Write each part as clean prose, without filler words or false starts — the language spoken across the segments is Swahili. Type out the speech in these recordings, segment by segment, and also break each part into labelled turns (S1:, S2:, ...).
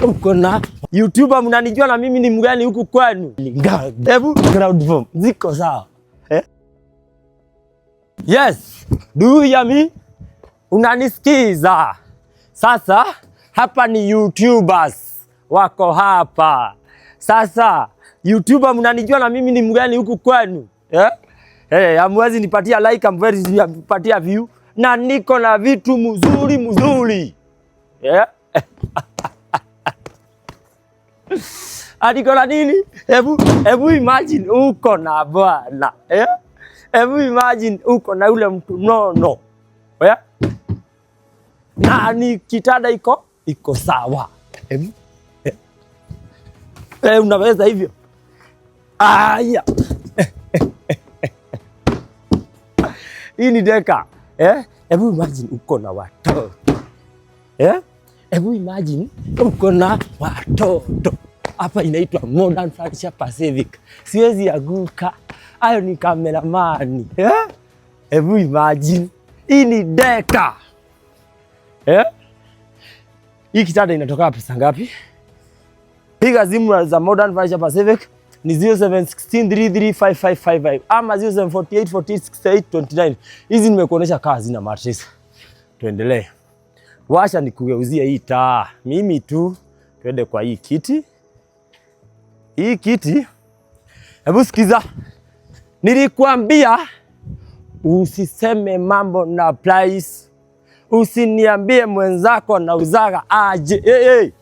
S1: uko na YouTuber mnanijua na mimi ni mgani huku kwenu? Hebu crowd form ziko sawa eh? Yes, do you hear me? Unanisikiza? Sasa hapa ni YouTubers wako hapa. Sasa YouTuber mnanijua na mimi ni mgani huku kwenu eh? Hamwezi nipatia like, hamwezi nipatia view, na niko na vitu mzuri yeah? Adiko na nini? Hebu imagine uko na bwana hebu imagine uko na ule mtu nono yeah? Na ni kitanda iko sawa. Unaweza hivyo? Aya. Hii ni deka. Hebu imagine uko na watoto. Hebu imagine uko na watoto. Hapa inaitwa Modern Furniture Pacific. Siwezi aguka. Hayo ni kameramani. Hebu imagine. Hii ni deka. Hii kitanda inatoka pesa ngapi? Piga simu za Modern Furniture Pacific ni 0716335555 ama 0748486829. Hizi nimekuonesha kazi na mattress. Tuendelee. Washa nikugeuzia hii taa. Mimi tu twende kwa hii kiti. Hii kiti. Hebu sikiza. Nilikuambia usiseme mambo na price. Usiniambie mwenzako na uzaga aje.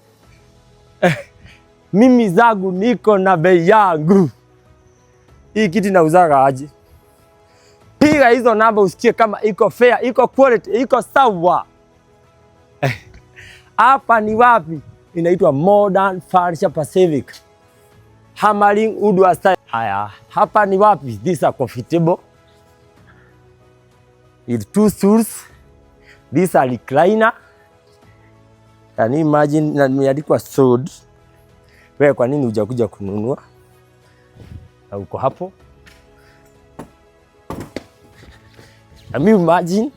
S1: Mimi zangu niko na bei yangu. Hii kiti na uzaga aje. Piga hizo namba usikie kama iko fair, iko quality, iko sawa. Hapa ni wapi? Inaitwa Modern Furniture Pacific. Hammering wood style. Haya, hapa ni wapi? These are comfortable with 2 stools. These are recliner. Can you imagine? Na nimeandikwa sold. Wewe kwa nini hujakuja kununua? Na uko hapo. Can you imagine?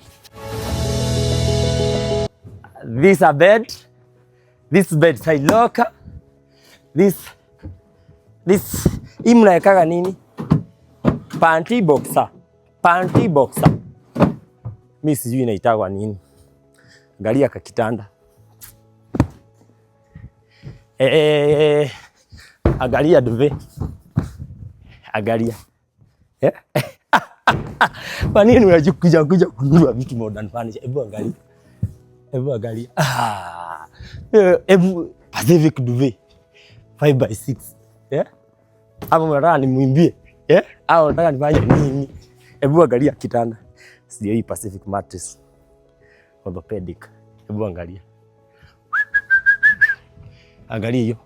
S1: This a bed. This bed side locker. This imnaekaga nini? Panty boxer. Panty boxer. Mimi sijui inaitagwa nini. Angalia kakitanda. Angalia duve. Angalia. Kwa nini unakuja kununua vitu Modern Furniture? Hebu angalia. Hebu angalia. Hebu Pacific duve 5x6. Hapo mnataka nimwimbie? Au nataka nifanye nini? Hebu angalia kitanda. Sio hii Pacific mattress. Orthopedic. Hebu angalia. Angalia hiyo.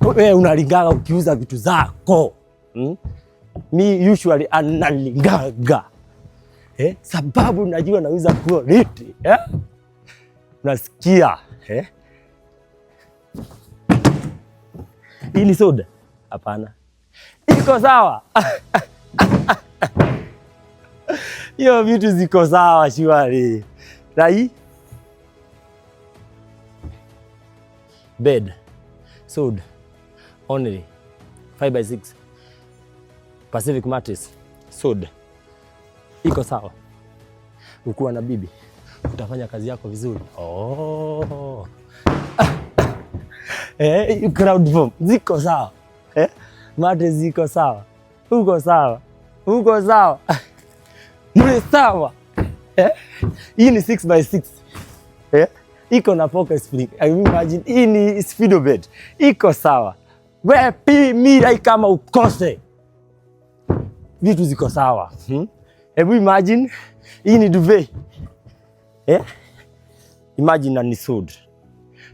S1: Wewe unalingaga ukiuza vitu zako. Mi usually analingaga. Sababu najua nauza quality. Unasikia? Hii ni soda? Hapana. Iko sawa. Hiyo vitu ziko sawa shwari. Rai? Bed. Sold. Only 5x6. Pacific mattress. Sold. Iko sawa. Ukiwa na bibi utafanya kazi yako vizuri. Crowd form ziko sawa. Mattress ziko sawa. Uko sawa. Uko sawa. Mwe sawa. Hii ni 6x6. Iko na pocket spring. I imagine hii ni speedo bed. Iko sawa. Wewe pimira kama ukose. Vitu ziko sawa. Hebu imagine hii ni duvet. Imagine na ni sold.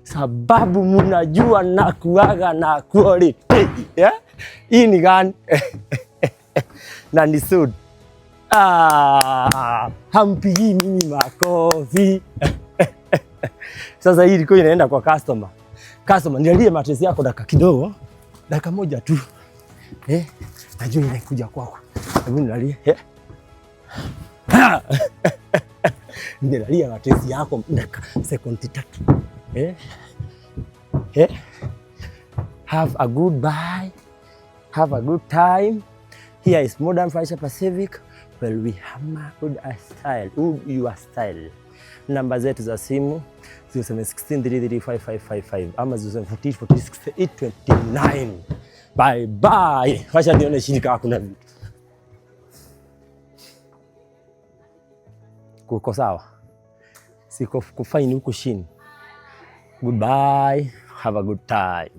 S1: Sababu mnajua na kuaga na quality. Hii ni gani? Na ni sold. Hampigi mimi makofi. Sasa hii ilikuwa inaenda kwa customer. Customer, nialie mattress yako dakika kidogo. Dakika moja tu. Najua inakuja kwako. Hebu nialie. Nialie mattress yako dakika sekondi 3. Have a good bye. Have a good time. Here is Modern Furniture Pacific, where we hammer wood style, wood your style. Namba zetu za simu 0716335555 ama 0714468829. Bye bye. Wacha nione chini kama kuna vitu. Kuko sawa? Siko kufaini huko chini. Goodbye. Have a good time.